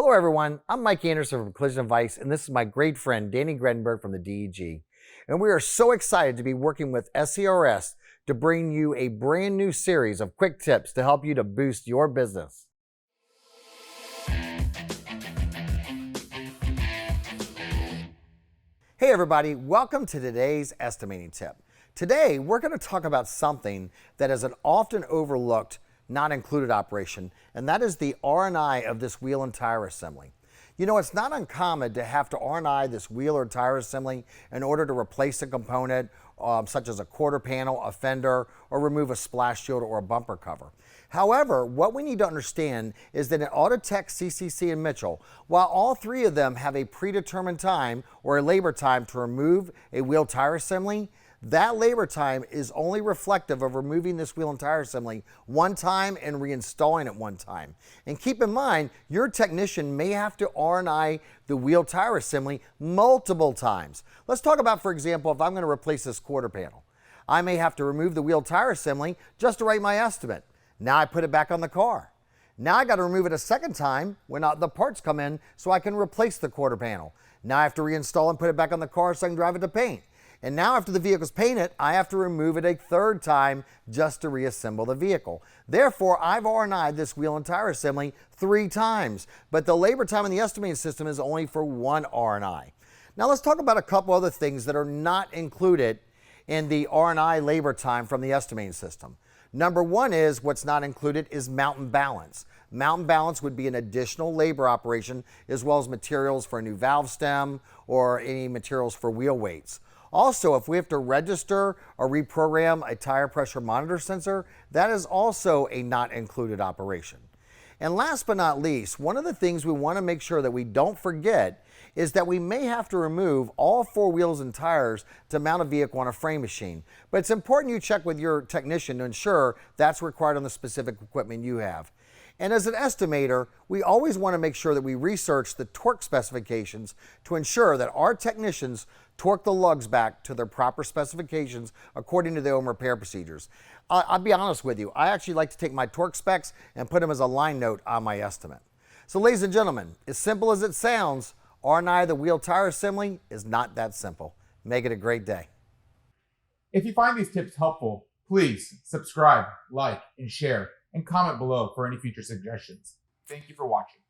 Hello everyone, I'm Mike Anderson from Collision Advice, and this is my great friend Danny Gredinberg from the DEG. And we are so excited to be working with SCRS to bring you a brand new series of quick tips to help you to boost your business. Hey everybody, welcome to today's estimating tip. Today we're going to talk about something that is an often overlooked, not included operation, and that is the R&I of this wheel and tire assembly. You know, it's not uncommon to have to R&I this wheel or tire assembly in order to replace a component such as a quarter panel, a fender, or remove a splash shield or a bumper cover. However, what we need to understand is that in Autotech, CCC, and Mitchell, while all three of them have a predetermined time or a labor time to remove a wheel tire assembly, that labor time is only reflective of removing this wheel and tire assembly one time and reinstalling it one time. And keep in mind, your technician may have to R&I the wheel tire assembly multiple times. Let's talk about, for example, if I'm going to replace this quarter panel. I may have to remove the wheel tire assembly just to write my estimate. Now I put it back on the car. Now I got to remove it a second time when the parts come in so I can replace the quarter panel. Now I have to reinstall and put it back on the car so I can drive it to paint. And now after the vehicle's painted, I have to remove it a third time just to reassemble the vehicle. Therefore, I've R&I'd this wheel and tire assembly 3 times, but the labor time in the estimating system is only for one R&I. Now let's talk about a couple other things that are not included in the R&I labor time from the estimating system. Number one is what's not included is mount and balance. Mount and balance would be an additional labor operation as well as materials for a new valve stem or any materials for wheel weights. Also, if we have to register or reprogram a tire pressure monitor sensor, that is also a not included operation. And last but not least, one of the things we want to make sure that we don't forget is that we may have to remove all 4 wheels and tires to mount a vehicle on a frame machine. But it's important you check with your technician to ensure that's required on the specific equipment you have. And as an estimator, we always want to make sure that we research the torque specifications to ensure that our technicians torque the lugs back to their proper specifications according to their own repair procedures. I'll be honest with you, I actually like to take my torque specs and put them as a line note on my estimate. So ladies and gentlemen, as simple as it sounds, R&I the wheel tire assembly is not that simple. Make it a great day. If you find these tips helpful, please subscribe, like, and share, and comment below for any future suggestions. Thank you for watching.